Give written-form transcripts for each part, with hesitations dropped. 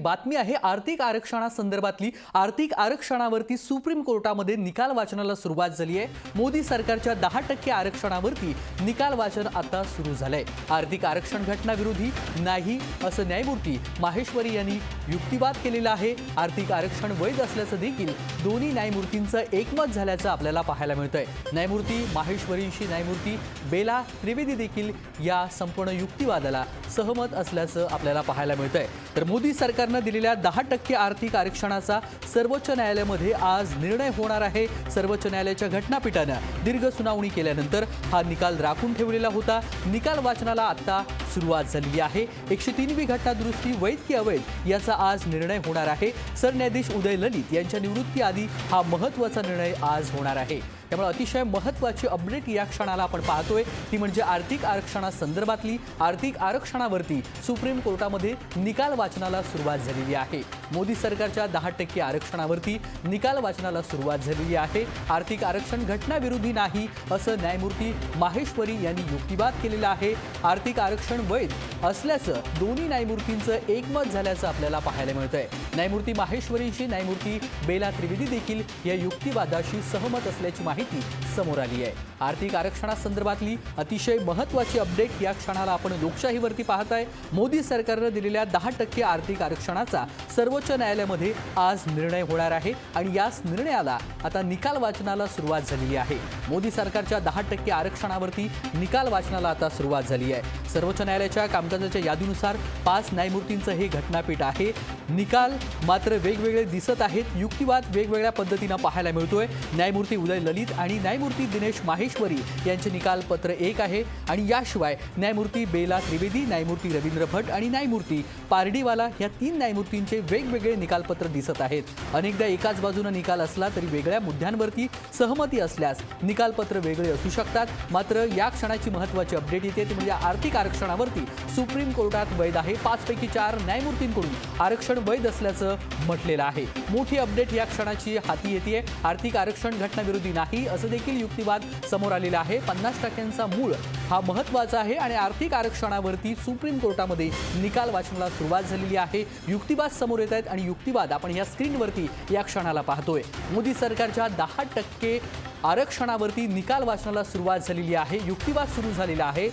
बातमी आहे आर्थिक आरक्षणासंदर्भातली। आर्थिक आरक्षणावरती सुप्रीम कोर्टामध्ये निकाल वाचनाला सुरुवात झाली आहे। मोदी सरकारच्या 10% आरक्षणावरती निकाल वाचन आता सुरू झालंय। आर्थिक आरक्षण घटनाविरोधी नाही असं न्यायमूर्ती माहेश्वरी यांनी युक्तिवाद केलेला आहे। आर्थिक आरक्षण वैध असल्याचं देखील दोन्ही न्यायमूर्तींचं एकमत झाल्याचं आपल्याला पाहायला मिळतंय। न्यायमूर्ती माहेश्वरींशी न्यायमूर्ती बेला त्रिवेदी देखील या संपूर्ण युक्तिवादाला सहमत असल्याचं आपल्याला पाहायला मिळतंय। तर मोदी सरकारने दिलेल्या 10% आर्थिक आरक्षणाचा सर्वोच्च न्यायालयामध्ये आज निर्णय होणार आहे। सर्वोच्च न्यायालयाच्या घटनापीठाने दीर्घ सुनावणी केल्यानंतर हा निकाल राखून ठेवलेला होता। निकाल वाचनाला आता सुरुवात झाली आहे। 103वी घटना दुरुस्ती वैध की अवैध याचा आज निर्णय होणार आहे। सरन्यायाधीश उदय ललित यांच्या निवृत्तीआधी हा महत्त्वाचा निर्णय आज होणार आहे। त्यामुळे अतिशय महत्त्वाची अपडेट या क्षणाला आपण पाहतोय ती म्हणजे आर्थिक आरक्षणासंदर्भातली आर्थिक आरक्षणावरती सुप्रीम कोर्टामध्ये निकाल वाचनाला सुरुवात झालेली आहे। मोदी सरकारच्या 10% आरक्षणावरती निकाल वाचनाला सुरुवात झालेली आहे। आर्थिक आरक्षण घटनाविरोधी नाही असं न्यायमूर्ती माहेश्वरी यांनी युक्तिवाद केलेला आहे। आर्थिक आरक्षण वैध असल्याचं दोन्ही न्यायमूर्तींचं एकमत झाल्याचं आपल्याला पाहायला मिळतंय। न्यायमूर्ती माहेश्वरींशी न्यायमूर्ती बेला त्रिवेदी देखील या युक्तिवादाशी सहमत असल्याची माहिती समोर आली आहे। आर्थिक आरक्षणासंदर्भातली अतिशय महत्त्वाची अपडेट या क्षणाला आपण लोकशाहीवरती पाहताय। मोदी सरकारने दिलेल्या 10% आर्थिक आरक्षणाचा सर्वोच्च न्यायालयामध्ये आज निर्णय होणार आहे आणि याच निर्णयाला आता निकाल वाचनाला सुरुवात झालेली आहे। मोदी सरकारच्या 10% आरक्षणावरती निकाल वाचनाला आता सुरुवात झाली आहे। सर्वोच्च न्यायालयाच्या कामकाजाच्या यादीनुसार 5 न्यायमूर्तींचं हे घटनापीठ आहे। निकाल मात्र वेगवेगळे दिसत आहेत। युक्तिवाद वेगवेगळ्या पद्धतीने पाहायला मिळतोय। न्यायमूर्ती उदय ललित आणि न्यायमूर्ती दिनेश माहेश्वरी यांचे निकाल पत्र 1 आहे आणि याशिवाय न्यायमूर्ती बेला त्रिवेदी, न्यायमूर्ती रवींद्र भट आणि न्यायमूर्ती पारडीवाला या 3 न्यायमूर्तींचे वेगवेगळे निकालपत्र दिसत आहेत। अनेकदा एकाच बाजूने निकाल असला तरी वेगळ्या मुद्द्यांवरती सहमती असल्यास निकालपत्र वेगळे असू शकतात। मात्र या क्षणाची महत्त्वाची अपडेट येते ती म्हणजे आर्थिक आरक्षणावरती सुप्रीम कोर्टात वैध आहे। 5 पैकी 4 न्यायमूर्तींकडून आरक्षण वैध असल्याचं म्हटलेलं आहे। मोठी अपडेट या क्षणाची हाती येते। आर्थिक आरक्षण घटनाविरोधी नाही असं देखील युक्तिवाद समोर आलेला आहे। 50% मूळ हा महत्त्वाचा आहे आणि आर्थिक आरक्षणावरती सुप्रीम कोर्टामध्ये निकाल वाचनाला सुरुवात झालेली आहे। युक्तिवाद समोर येत आहेत आणि युक्तिवाद आपण या स्क्रीनवरती या क्षणाला पाहतोय। मोदी सरकारच्या 10% आरक्षणावरती निकाल वाचनाला सुरुवात झालेली आहे। युक्तिवाद सुरू झालेला आहे।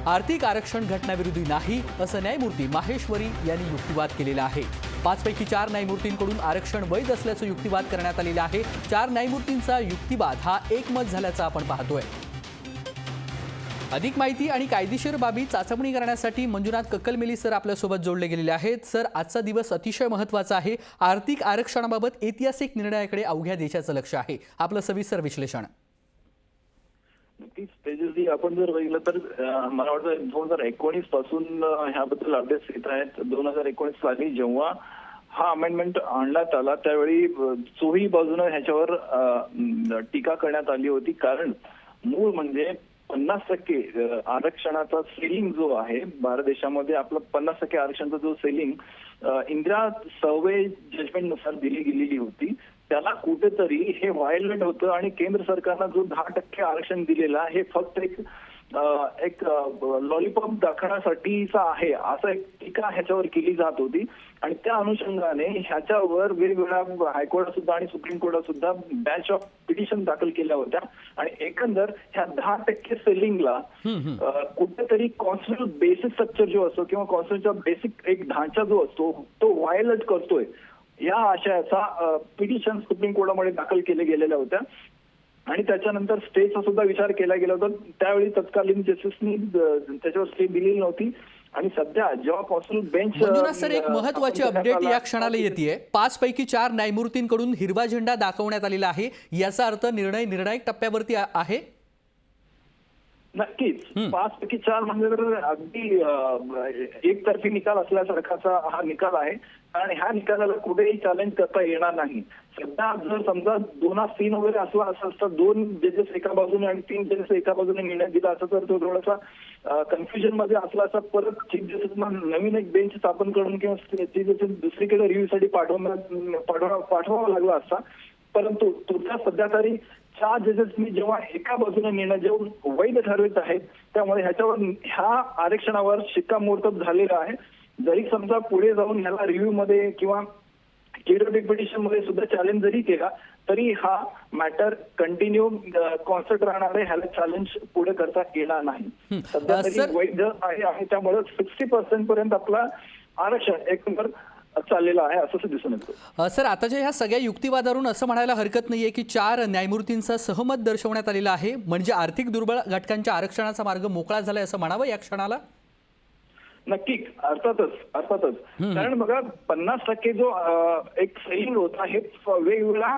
आर्थिक आरक्षण घटनाविरोधी नाही असं न्यायमूर्ती माहेश्वरी यांनी युक्तिवाद केलेला आहे। 5 पैकी 4 न्यायमूर्तींकडून आरक्षण वैध असल्याचं युक्तिवाद करण्यात आलेला आहे। 4 न्यायमूर्तींचा युक्तिवाद हा एकमत झाल्याचं आपण पाहतोय। अधिक माहिती आणि कायदेशीर बाबी चाचपणी करण्यासाठी मंजुनाथ कक्कलमेली सर आपल्यासोबत जोडले गेलेले आहेत। सर, आजचा दिवस अतिशय महत्त्वाचा आहे। आर्थिक आरक्षणाबाबत ऐतिहासिक निर्णयाकडे अवघ्या देशाचं लक्ष आहे। आपलं सविस्तर विश्लेषण। नक्कीच तेजस्वी, आपण जर बघितलं तर मला वाटतं 2019 पासून ह्याबद्दल अपडेट्स येत आहेत। 2019 साली जेव्हा हा अमेंडमेंट आणण्यात आला त्यावेळी चोही बाजूने ह्याच्यावर टीका करण्यात आली होती। कारण मूळ म्हणजे 50% आरक्षणाचा सेलिंग जो आहे भारत देशामध्ये, आपला 50% आरक्षणाचा जो सेलिंग इंदिरा सर्वे जजमेंटनुसार दिली गेलेली होती, त्याला कुठेतरी हे व्हायलेट होतं आणि केंद्र सरकारनं जो 10% आरक्षण दिलेला हे फक्त एक लॉलीपॉप दाखवण्यासाठीचा आहे असं एक टीका ह्याच्यावर केली जात होती। आणि त्या अनुषंगाने ह्याच्यावर वेगवेगळ्या हायकोर्टात सुद्धा आणि सुप्रीम कोर्टात सुद्धा बॅच ऑफ पिटिशन दाखल केल्या होत्या आणि एकंदर ह्या 10% सेलिंगला कुठेतरी कॉन्स्टिट्यूशनल बेसिक स्ट्रक्चर जो असतो किंवा कॉन्स्टिट्यूशनचा बेसिक एक ढांचा जो असतो तो व्हायलेट करतोय या आशयाचा पिटिशन सुप्रीम कोर्टामध्ये दाखल केले गेलेल्या होत्या आणि त्याच्यानंतर स्टेचा सुद्धा विचार केला गेला होता। त्यावेळी तत्कालीन जस्टिसनी त्याच्यावर स्टे दिलेली नव्हती आणि सध्या जेव्हा कॉन्स्टिट्यूशनल बेंच मंजुनाथ सर, एक महत्त्वाची अपडेट या क्षणाला येते। 5 पैकी 4 न्यायमूर्तींकडून हिरवा झेंडा दाखवण्यात आलेला आहे। याचा अर्थ निर्णय निर्णायक टप्प्यावरती आहे। नक्कीच 5 पैकी 4 म्हणजे अगदी एकतर्फी निकाल असल्यासारखाचा हा निकाल आहे। कारण ह्या निकालाला कुठेही चॅलेंज करता येणार नाही। सध्या जर समजा 2-3 वगैरे असला असता, 2 जजेस एका बाजूने आणि 3 जजेस एका बाजूने निर्णय दिला असता तर तो थोडासा कन्फ्युजन मध्ये असला असता। परत चीफ जस्टिसना नवीन एक बेंच स्थापन करून किंवा चीफ जस्टिस दुसरीकडे रिव्ह्यूसाठी पाठवावा लागला असता। परंतु तुमच्या सध्या तरी 4 जजेसनी जेव्हा एका बाजूने निर्णय जेव्हा वैध ठरवित आहेत त्यामुळे ह्याच्यावर ह्या आरक्षणावर शिक्कामोर्तब झालेला आहे। जरी समजा पुढे जाऊन ह्याला रिव्ह्यू मध्ये किंवा क्युरेटिव्ह पिटिशन मध्ये सुद्धा चॅलेंज जरी केला तरी हा मॅटर कंटिन्यू कॉन्स्टंट राहणार आहे, ह्याला चॅलेंज पुढे करता येणार नाही. सध्या तरी सर- वैध आहे आणि त्यामुळे 60% पर्यंत आपला आरक्षण एक नंबर चाललेलं आहे असं दिसून येतं. सर, आताच्या ह्या सगळ्या युक्तिवादावरून असं म्हणायला हरकत नाहीये की 4 न्यायमूर्तींचं सहमत दर्शवण्यात आलेलं आहे, म्हणजे आर्थिक दुर्बळ घटकांच्या आरक्षणाचा मार्ग मोकळा झालाय असं म्हणावं या क्षणाला? नक्की, अर्थातच कारण बघा 50% जो एक सेलिंग होता हे वेगवेगळ्या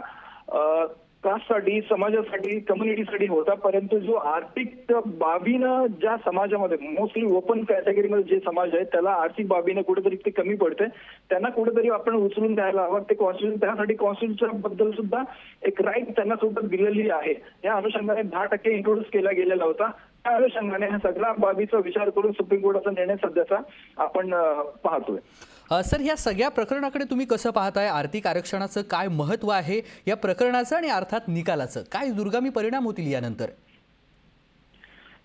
कास्टसाठी, समाजासाठी, कम्युनिटीसाठी होता, परंतु जो आर्थिक बाबीनं ज्या समाजामध्ये मोस्टली ओपन कॅटेगरीमध्ये जे समाज आहे त्याला आर्थिक बाबीनं कुठेतरी ते कमी पडते, त्यांना कुठेतरी आपण उचलून द्यायला हवं. ते कॉन्स्टिट्यूशन त्यासाठी कॉन्स्टिट्यूशन बद्दल सुद्धा एक राईट त्यांना सुद्धा दिलेली आहे. या अनुषंगाने 10% इंट्रोड्यूस केला गेलेला होता. त्या अनुषंगाने ह्या सगळ्या बाबीचा विचार करून सुप्रीम कोर्टाचा निर्णय सध्याचा आपण पाहतोय. सर, या सगळ्या प्रकरणाकडे तुम्ही कसं पाहताय? आर्थिक आरक्षणाचं काय महत्व आहे या प्रकरणाचं आणि अर्थात निकालाचं? काय दुर्गामी परिणाम होतील यानंतर?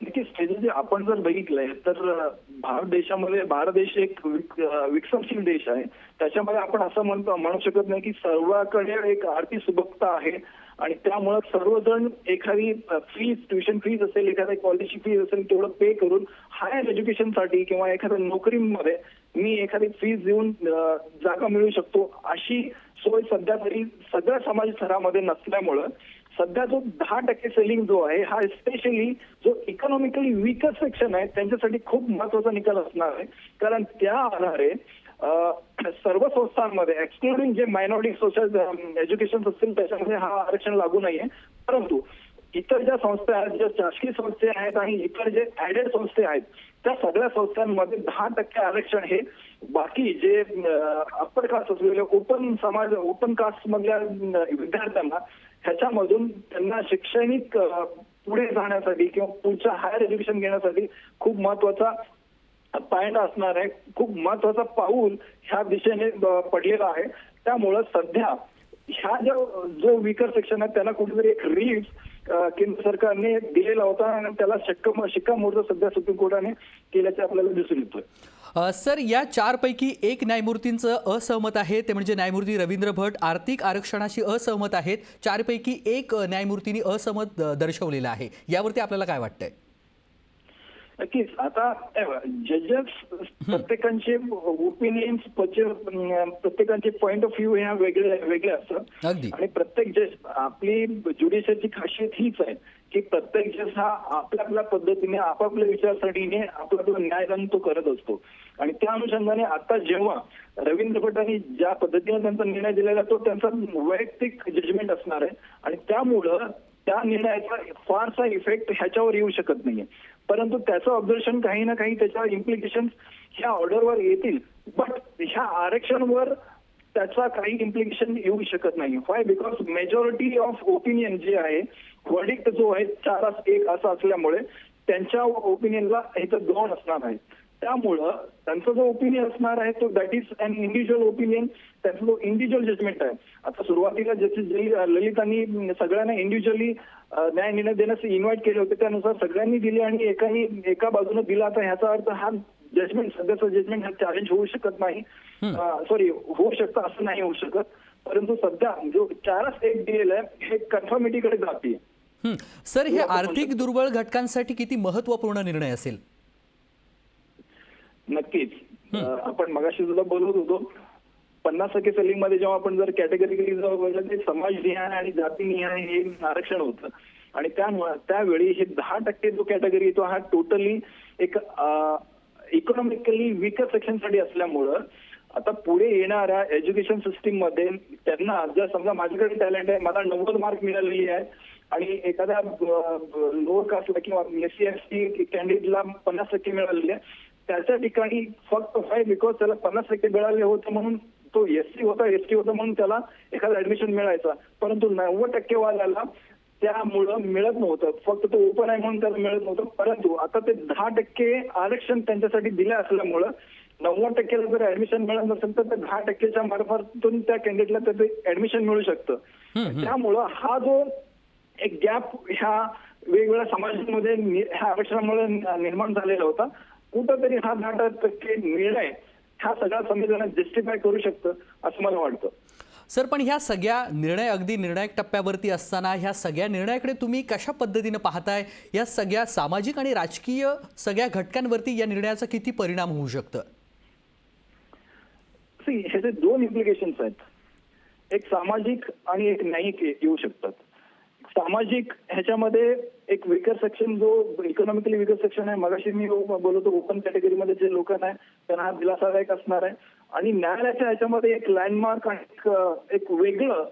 नक्कीच तेजस्वी, आपण जर बघितलंय तर भारत देश एक विकसनशील देश आहे. त्याच्यामध्ये आपण असं म्हणू शकत नाही की सर्वांकडे एक आर्थिक सुबकता आहे आणि त्यामुळे सर्वजण एखादी फीज, ट्युशन फीज असेल, एखाद्या कॉलेजची फीज असेल तेवढं पे करून हायर एज्युकेशनसाठी किंवा एखाद्या नोकरीमध्ये मी एखादी फीज देऊन जागा मिळू शकतो अशी सोय सध्या तरी सगळ्या समाज स्तरामध्ये नसल्यामुळं सध्या जो 10% सेलिंग जो आहे हा स्पेशली जो इकॉनॉमिकली वीकर सेक्शन आहे त्यांच्यासाठी खूप महत्वाचा निकाल असणार आहे. कारण त्या आधारे सर्व संस्थांमध्ये एक्सक्लुडिंग जे मायनॉरिटी सोशल एज्युकेशन असतील त्याच्यामध्ये हा आरक्षण लागू नाहीये, परंतु इतर ज्या संस्था आहेत, ज्या शासकीय संस्था आहेत आणि इतर जे ऍडेड संस्था आहेत त्या सगळ्या संस्थांमध्ये 10% आरक्षण हे बाकी जे अप्पर कास्ट असलेले ओपन कास्ट मधल्या विद्यार्थ्यांना ह्याच्यामधून त्यांना शैक्षणिक पुढे जाण्यासाठी किंवा पुढच्या हायर एज्युकेशन घेण्यासाठी खूप महत्वाचा पायंडा असणार आहे, खूप महत्वाचा पाऊल ह्या दिशेने पडलेला आहे. त्यामुळं सध्या ह्या जो वीकर सेक्शन आहे त्यांना कुठेतरी एक रिलीफ केंद्र सरकारने दिलेला होता आणि त्याला शिक्कामोर्तब सध्या सुप्रीम कोर्टाने केल्याचे आपल्याला दिसून येतोय. सर, या 4 पैकी एक न्यायमूर्तींचं असहमत आहे, ते म्हणजे न्यायमूर्ती रवींद्र भट आर्थिक आरक्षणाशी असहमत आहेत. 4 पैकी एक न्यायमूर्तींनी असहमत दर्शवलेलं आहे. यावरती आपल्याला काय वाटतंय? नक्कीच, आता जजेस प्रत्येकांचे ओपिनियन्स, प्रत्येकांचे पॉइंट ऑफ व्ह्यू ह्या वेगळे असतात अगदी. आणि प्रत्येक जज, आपली ज्युडिशियरची खासियत हीच आहे की प्रत्येक जज हा आपल्या पद्धतीने आपापल्या विचारसरणीने आपला न्यायदान तो करत असतो. आणि त्या अनुषंगाने आता जेव्हा रवींद्र भटांनी ज्या पद्धतीने त्यांचा निर्णय दिलेला तो त्यांचा वैयक्तिक जजमेंट असणार आहे आणि त्यामुळं त्या निर्णयाचा फारसा इफेक्ट ह्याच्यावर येऊ शकत नाहीये, परंतु त्याचं ऑब्झर्वेशन काही ना काही त्याच्या इम्प्लिकेशन ह्या ऑर्डरवर येतील. बट ह्या आरक्षणावर त्याचा काही इम्प्लिकेशन येऊ शकत नाही. Y? Because majority of opinion जे आहे, वर्डिक्ट जो आहे 4-1 असा असल्यामुळे त्यांच्या ओपिनियनला इथं 2 असणार आहे. त्यामुळं त्यांचा जो ओपिनियन असणार आहे तो that is an individual opinion, त्यांचा जो इंडिव्हिज्युअल जजमेंट आहे. आता सुरुवातीला जस्टिस ललितांनी सगळ्यांना इंडिव्हिज्युअली न्याय निर्णय देण्यास इन्व्हाइट केले होते, त्यानुसार सगळ्यांनी दिले आणि एका बाजूने दिला. आता ह्याचा अर्थ हा जजमेंट, सध्याचं जजमेंट हा चॅलेंज होऊ शकत नाही, होऊ शकतं असं नाही होऊ शकत, परंतु सध्या जो 4-1 दिलेला आहे हे कन्फर्मिटीकडे जाते. सर, हे आर्थिक दुर्बळ घटकांसाठी किती महत्वपूर्ण निर्णय असेल? नक्कीच, आपण मगाशी सुद्धा बोलत होतो 50% सेलिंग मध्ये जेव्हा आपण जर कॅटेगरी ते समाजनिहाय आणि जातीनिहाय हे आरक्षण होतं आणि त्यावेळी हे 10% जो कॅटेगरी येतो हा टोटली एक इकॉनॉमिकली वीकर सेक्शन साठी असल्यामुळं आता पुढे येणाऱ्या एज्युकेशन सिस्टीम मध्ये त्यांना जर समजा माझ्याकडे टॅलेंट आहे, मला 90 मार्क मिळालेली आहे आणि एखाद्या लोअर कास्टला किंवा SC ST कॅन्डिडेटला 50% मिळालेले आहे, त्याच्या ठिकाणी फक्त बिकॉज त्याला 50% मिळाले होते म्हणून तो SC होता, ST होता म्हणून त्याला एखादा ऍडमिशन मिळायचा, परंतु 90% वाल्याला त्यामुळं मिळत नव्हतं. फक्त तो ओपन आहे म्हणून त्याला मिळत नव्हतं, परंतु आता ते 10% आरक्षण त्यांच्यासाठी दिले असल्यामुळं 90%ला जर ऍडमिशन मिळत नसेल तर 10%च्या मार्फतून त्या कॅन्डिडेटला त्याचं ऍडमिशन मिळू शकतं. त्यामुळं हा जो एक गॅप ह्या वेगवेगळ्या समाजांमध्ये ह्या आरक्षणामुळे निर्माण झालेला होता, कुठंतरी हा 10% निर्णय ह्या सगळ्या संविधानात जस्टिफाय करू शकतं असं मला वाटतं. सर, पण ह्या सगळ्या निर्णय अगदी निर्णायक टप्प्यावरती असताना ह्या सगळ्या निर्णयाकडे तुम्ही कशा पद्धतीने पाहताय? या सगळ्या सामाजिक आणि राजकीय सगळ्या घटकांवरती या निर्णयाचा किती परिणाम होऊ शकतं? ह्याचे दोन इम्प्लिकेशन्स आहेत. एक सामाजिक आणि एक न्यायिक येऊ शकतात. सामाजिक ह्याच्यामध्ये एक विकर सेक्शन, जो इकॉनॉमिकली विकर सेक्शन आहे, मगाशी मी बोलतो ओपन कॅटेगरीमध्ये जे लोक नाही त्यांना हा दिलासादायक असणार आहे. आणि न्यायालयाच्या ह्याच्यामध्ये एक लँडमार्क आणि एक वेगळं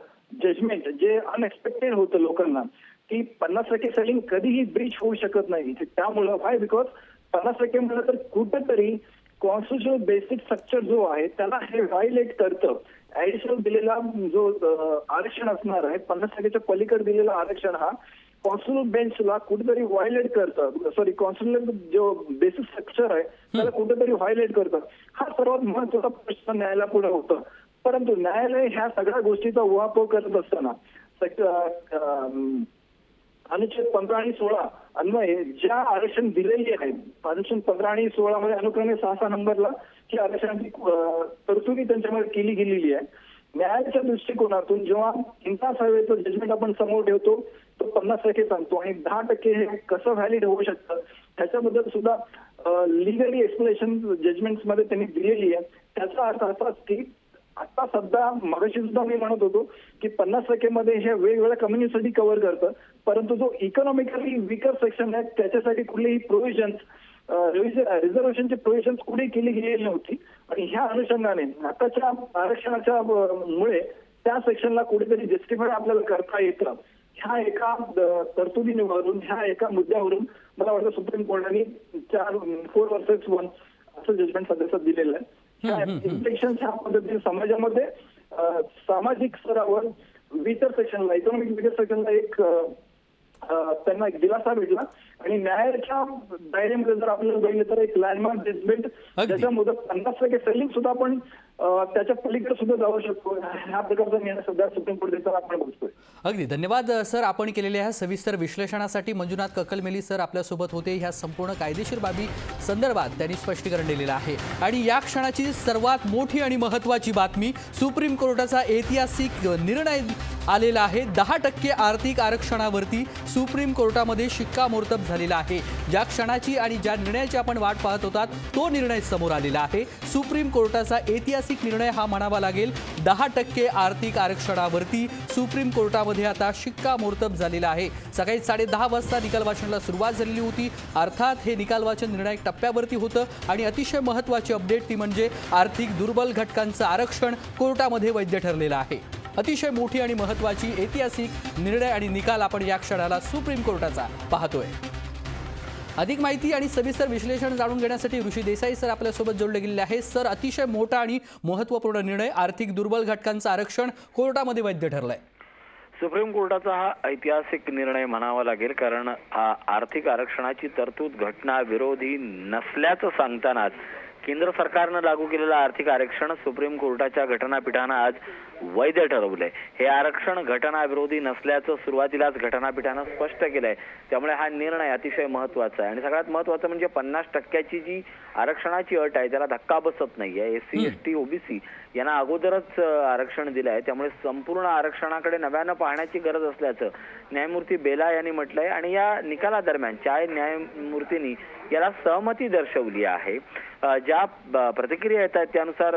जजमेंट जे अनएक्सपेक्टेड होतं लोकांना, की 50% सेलिंग कधीही ब्रीच होऊ शकत नाही. त्यामुळं काय, बिकॉज 50% म्हणलं तर कुठेतरी कॉन्स्टिट्युशनल बेसिक स्ट्रक्चर जो आहे त्याला हे व्हायलेट करतं. ऍडिशनल दिलेला जो आरक्षण असणार आहे, 50%च्या पलीकडे दिलेला आरक्षण हा कॉन्स्टिट्युशनल बेंचला कुठेतरी व्हायलेट करतं. सॉरी, कॉन्स्टिट्युशनल जो बेसिक स्ट्रक्चर आहे त्याला कुठेतरी व्हायलेट करतं. हा सर्वात महत्वाचा प्रश्न न्यायालयापुढे होता. परंतु न्यायालय ह्या सगळ्या गोष्टीचा उहापोह करत असताना अनुच्छेद 15 आणि 16 अन्वये ज्या आरक्षण दिलेली आहे, अनुच्छेद 15 आणि 16 मध्ये अनुक्रमे 6 नंबरला ही आरक्षणाची तरतुदी त्यांच्यामध्ये केली गेलेली आहे. न्यायालयाच्या दृष्टिकोनातून जेव्हा इंता सर्वेचं जजमेंट आपण समोर ठेवतो तो 50% सांगतो आणि 10% हे कसं व्हॅलिड होऊ शकतं ह्याच्याबद्दल सुद्धा लिगली एक्सप्लेनेशन जजमेंट्स मध्ये त्यांनी दिलेली आहे. त्याचा अर्थ असा की आता सध्या मगाशी सुद्धा मी म्हणत होतो की 50% मध्ये हे वेगवेगळ्या कम्युनिटीसाठी कव्हर करतं, परंतु जो इकॉनॉमिकली विकर सेक्शन आहे त्याच्यासाठी कुठलीही प्रोव्हिजन्स, रिझर्वेशनची प्रोव्हिजन्स कुठे केली गेलेली नव्हती. आणि ह्या अनुषंगाने आताच्या आरक्षणाच्या मुळे त्या सेक्शनला कुठेतरी जस्टिफाय आपल्याला करता येतं. ह्या एका तरतुदीवरून, ह्या एका मुद्द्यावरून मला वाटतं सुप्रीम कोर्टाने 4 वर्सेस 1 असं जजमेंट सध्या दिलेलं आहे. इन्फेक्शन ह्या पद्धतीने समाजामध्ये सामाजिक स्तरावर विकर सेक्शनला, इकॉनॉमिक विकर सेक्शनला एक त्यांना एक दिलासा भेटला. आणि न्यायालयाच्या दायऱ्यामध्ये जर आपल्याला बघितलं तर एक लँडमार्क जजमेंट ज्याच्यामध्ये 50% सेलिंग सुद्धा आपण त्याच्या पलीकडे सुद्धा जाऊ शकतो. ह्या प्रकारचा निर्णय सध्या सुप्रीम कोर्ट देताना आपण बघतोय. अगदी धन्यवाद सर, आपण केलेल्या ह्या सविस्तर विश्लेषणासाठी. मंजुनाथ कक्कलमेली सर आपल्यासोबत होते. ह्या संपूर्ण कायदेशीर बाबी संदर्भात त्यांनी स्पष्टीकरण दिलेलं आहे. आणि या क्षणाची सर्वात मोठी आणि महत्त्वाची बातमी, सुप्रीम कोर्टाचा ऐतिहासिक निर्णय आलेला आहे. 10% आर्थिक आरक्षणावरती सुप्रीम कोर्टामध्ये शिक्कामोर्तब झालेला आहे. ज्या क्षणाची आणि ज्या निर्णयाची आपण वाट पाहत होतात तो निर्णय समोर आलेला आहे. सुप्रीम कोर्टाचा ऐतिहासिक निर्णय हा म्हणावा लागेल. 10% आर्थिक आरक्षणावरती सुप्रीम कोर्टामध्ये आता शिक्कामोर्तब झालेला आहे. सकाळी 10:30 वाजता निकाल वाचनाला सुरुवात झालेली होती. अर्थात हे निकाल वाचन निर्णायक टप्प्यावरती होतं आणि अतिशय महत्त्वाची अपडेट ती म्हणजे आर्थिक दुर्बल घटकांचं आरक्षण कोर्टामध्ये वैध ठरलेलं आहे. अतिशय मोठी आणि महत्त्वाची ऐतिहासिक निर्णय आणि निकाल आपण या क्षणाला सुप्रीम कोर्टाचा पाहतोय. अधिक माहिती आणि सविस्तर विश्लेषण जाणून घेण्यासाठी ऋषी देसाई सर आपल्यासोबत जोडले गेलेले आहेत. सर, अतिशय मोठा आणि महत्त्वपूर्ण निर्णय, आर्थिक दुर्बल घटकांचं आरक्षण कोर्टामध्ये वैध ठरलंय. सुप्रीम कोर्टाचा हा ऐतिहासिक निर्णय म्हणावा लागेल, कारण आर्थिक आरक्षणाची तरतूद घटना विरोधी नसल्याचं सांगतानाच केंद्र सरकारनं लागू केलेलं आर्थिक आरक्षण सुप्रीम कोर्टाच्या घटनापीठानं आज वैध ठरवलंय. हे आरक्षण घटनाविरोधी नसल्याचं सुरुवातीलाच घटनापीठानं स्पष्ट केलंय. त्यामुळे हा निर्णय अतिशय महत्त्वाचा आहे. आणि सगळ्यात महत्त्वाचं म्हणजे 50% जी आरक्षणाची अट आहे त्याला धक्का बसत नाहीये. SC ST OBC यांना अगोदरच आरक्षण दिलं आहे. त्यामुळे संपूर्ण आरक्षणाकडे नव्यानं पाहण्याची गरज असल्याचं न्यायमूर्ती बेला यांनी म्हटलंय. आणि या निकालादरम्यान 4 न्यायमूर्तींनी याला सहमती दर्शवली आहे. ज्या प्रतिक्रिया येत आहेत त्यानुसार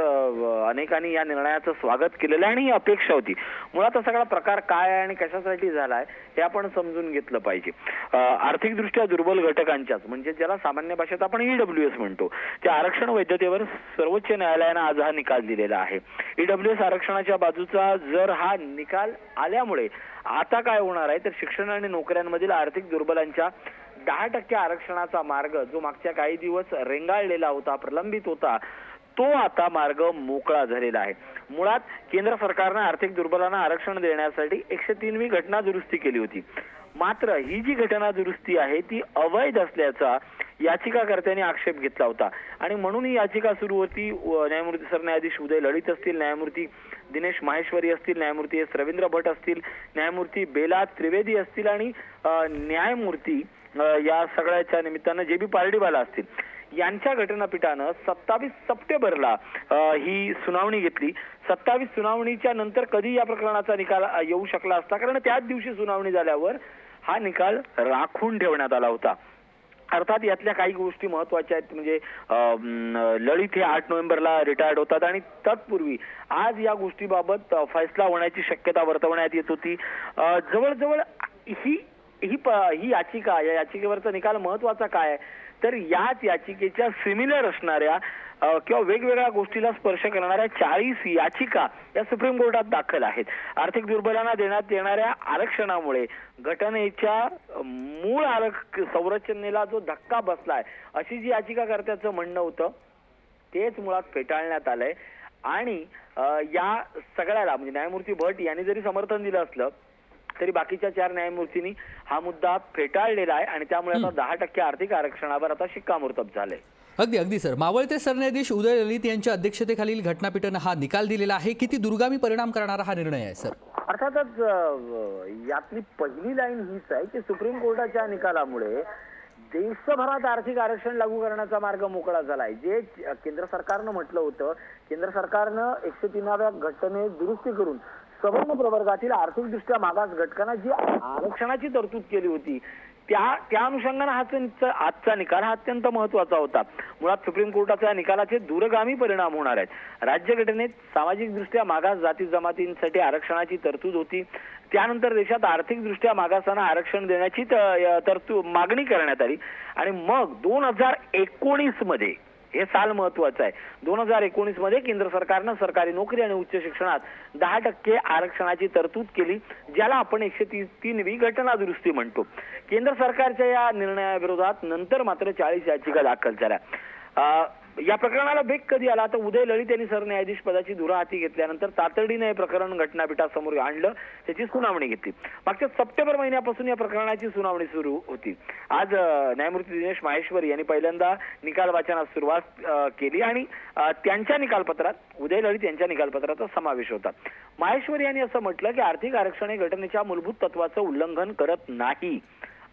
अनेकांनी या निर्णयाचं स्वागत केलेलं आहे आणि ही अपेक्षा होती. मुळात हा सगळा प्रकार काय आहे आणि कशासाठी झालाय हे आपण समजून घेतलं पाहिजे. आर्थिकदृष्ट्या दुर्बल घटकांच्याच, म्हणजे ज्याला सामान्य भाषेत आपण EWS म्हणतो, त्या आरक्षण वैधतेवर सर्वोच्च न्यायालयानं आज हा निकाल दिलेला आहे. EWS आरक्षणाच्या बाजूचा जर हा निकाल आल्यामुळे आता काय होणार आहे तर शिक्षण आणि नोकऱ्यांमधील आर्थिक दुर्बलांच्या 10% आरक्षणाचा मार्ग जो मागच्या काही दिवस रेंगाळलेला होता, प्रलंबित होता, तो आता मार्ग मोकळा झालेला आहे. मुळात केंद्र सरकारनं आर्थिक दुर्बलांना आरक्षण देण्यासाठी 103वी घटना दुरुस्ती केली होती. मात्र ही जी घटना दुरुस्ती आहे ती अवैध असल्याचा याचिकाकर्त्यांनी आक्षेप घेतला होता आणि म्हणून ही याचिका सुरू होती. न्यायमूर्ती सरन्यायाधीश उदय ललित असतील, न्यायमूर्ती दिनेश माहेश्वरी असतील, न्यायमूर्ती S रवींद्र भट असतील, न्यायमूर्ती बेला त्रिवेदी असतील आणि न्यायमूर्ती या सगळ्याच्या निमित्तानं JB पार्डीवाला असतील. यांच्या घटनापीठानं 27 सप्टेंबरला ही सुनावणी घेतली. 27 सुनावणीच्या नंतर कधी या प्रकरणाचा निकाल येऊ शकला असता, कारण त्याच दिवशी सुनावणी झाल्यावर हा निकाल राखून ठेवण्यात आला होता. अर्थात यातल्या काही गोष्टी महत्वाच्या आहेत. म्हणजे ललित हे 8 नोव्हेंबरला रिटायर्ड होतात आणि तत्पूर्वी आज या गोष्टीबाबत फैसला होण्याची शक्यता वर्तवण्यात येत होती. जवळजवळ ही याचिका, या याचिकेवरचा निकाल महत्वाचा काय आहे, तर याच याचिकेच्या सिमिलर असणाऱ्या किंवा वेगवेगळ्या गोष्टीला स्पर्श करणाऱ्या 40 याचिका या सुप्रीम कोर्टात दाखल आहेत. आर्थिक दुर्बलांना देण्यात येणाऱ्या आरक्षणामुळे घटनेच्या मूळ संरचनेला जो धक्का बसलाय, अशी जी याचिकाकर्त्याचं म्हणणं होतं तेच मुळात फेटाळण्यात आलंय. आणि या सगळ्याला म्हणजे न्यायमूर्ती भट यांनी जरी समर्थन दिलं असलं तरी बाकीच्या 4 न्यायमूर्तींनी हा मुद्दा फेटाळलेला आहे आणि त्यामुळे आता 10% आर्थिक आरक्षणावर आता शिक्कामोर्तब झालंय. अगदी सर, मावळते सरन्यायाधीश उदय ललित यांच्या अध्यक्षतेखालील घटनापीठानं हा निकाल दिलेला आहे. किती दुर्गामी परिणाम करणारा हा निर्णय आहे सर? अर्थातच यातली पहिली लाईन हीच आहे की सुप्रीम कोर्टाच्या निकालामुळे देशभरात आर्थिक आरक्षण लागू करण्याचा मार्ग मोकळा झालाय. जे केंद्र सरकारनं म्हटलं होतं, केंद्र सरकारनं 103व्या घटनेत दुरुस्ती करून सवर्ण प्रवर्गातील आर्थिकदृष्ट्या मागास घटकांना जी आरक्षणाची तरतूद केली होती, त्या अनुषंगाने आजचा निकाल हा अत्यंत महत्वाचा होता. मुळात सुप्रीम कोर्टाच्या निकालाचे दूरगामी परिणाम होणार आहेत. राज्यघटनेत सामाजिकदृष्ट्या मागास जाती जमातींसाठी आरक्षणाची तरतूद होती. त्यानंतर देशात आर्थिकदृष्ट्या मागासांना आरक्षण देण्याची मागणी करण्यात आली आणि मग 2019 मध्ये, हे साल महत्वाचं आहे, 2019 मध्ये केंद्र सरकारनं सरकारी नोकरी आणि उच्च शिक्षणात 10% आरक्षणाची तरतूद केली, ज्याला आपण 103वी घटना दुरुस्ती म्हणतो. केंद्र सरकारच्या या निर्णयाविरोधात नंतर मात्र 40 याचिका दाखल झाल्या. या प्रकरणाला वेग कधी आला, तर उदय ललित यांनी सरन्यायाधीश पदाची धुरा हाती घेतल्यानंतर तातडीने हे प्रकरण घटनापीठासमोर आणलं, त्याची सुनावणी घेतली. मागच्या सप्टेंबर महिन्यापासून या प्रकरणाची सुनावणी सुरू होती. आज न्यायमूर्ती दिनेश माहेश्वरी यांनी पहिल्यांदा निकाल वाचनास सुरुवात केली आणि त्यांच्या निकालपत्रात उदय ललित यांच्या निकालपत्राचा समावेश होता. माहेश्वरी यांनी असं म्हटलं की आर्थिक आरक्षण हे घटनेच्या मूलभूत तत्वाचं उल्लंघन करत नाही.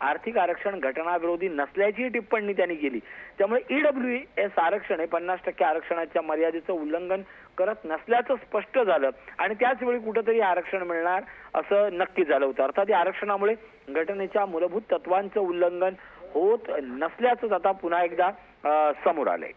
आर्थिक आरक्षण घटनाविरोधी नसल्याची टिप्पणी त्यांनी केली. त्यामुळे EWS आरक्षण हे 50% आरक्षणाच्या मर्यादेचं उल्लंघन करत नसल्याचं स्पष्ट झालं आणि त्याच वेळी कुठेतरी आरक्षण मिळणार असं नक्की झालं होतं. अर्थात या आरक्षणामुळे घटनेच्या मूलभूत तत्वांचं उल्लंघन होत नसल्याचं आता पुन्हा एकदा समोर आलंय.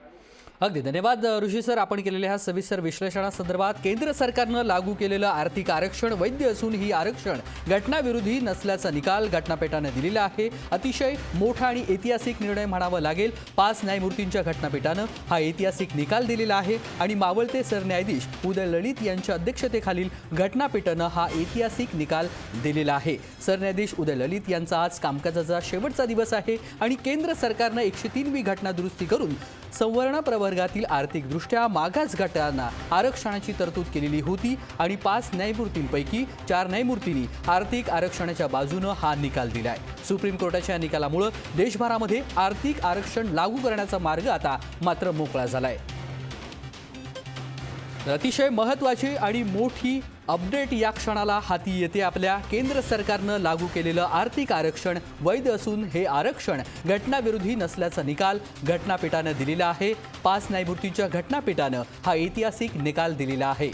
अगदी धन्यवाद ऋषी सर, आपण केलेल्या ह्या सविस्तर विश्लेषणासंदर्भात. केंद्र सरकारनं लागू केलेलं आर्थिक आरक्षण वैध असून ही आरक्षण घटनाविरोधी नसल्याचा निकाल घटनापीठानं दिलेला आहे. अतिशय मोठा आणि ऐतिहासिक निर्णय म्हणावं लागेल. 5 न्यायमूर्तींच्या घटनापीठानं हा ऐतिहासिक निकाल दिलेला आहे आणि मावळते सरन्यायाधीश उदय ललित यांच्या अध्यक्षतेखालील घटनापीठानं हा ऐतिहासिक निकाल दिलेला आहे. सरन्यायाधीश उदय ललित यांचा आज कामकाजाचा शेवटचा दिवस आहे आणि केंद्र सरकारनं 103वी घटना दुरुस्ती करून सवर्ण प्रवर्गातील आर्थिकदृष्ट्या मागास गटांना आरक्षणाची तरतूद केलेली होती आणि 5 न्यायमूर्तींपैकी 4 न्यायमूर्तींनी आर्थिक आरक्षणाच्या बाजूनं हा निकाल दिलाय. सुप्रीम कोर्टाच्या निकालामुळे देशभरामध्ये आर्थिक आरक्षण लागू करण्याचा मार्ग आता मात्र मोकळा झालाय. अतिशय महत्त्वाची आणि मोठी अपडेट या क्षणाला हाती येते आपल्या. केंद्र सरकारनं लागू केलेलं आर्थिक आरक्षण वैध असून हे आरक्षण घटनाविरोधी नसल्याचा निकाल घटनापीठानं दिलेला आहे. 5 न्यायमूर्तींच्या घटनापीठानं हा ऐतिहासिक निकाल दिलेला आहे.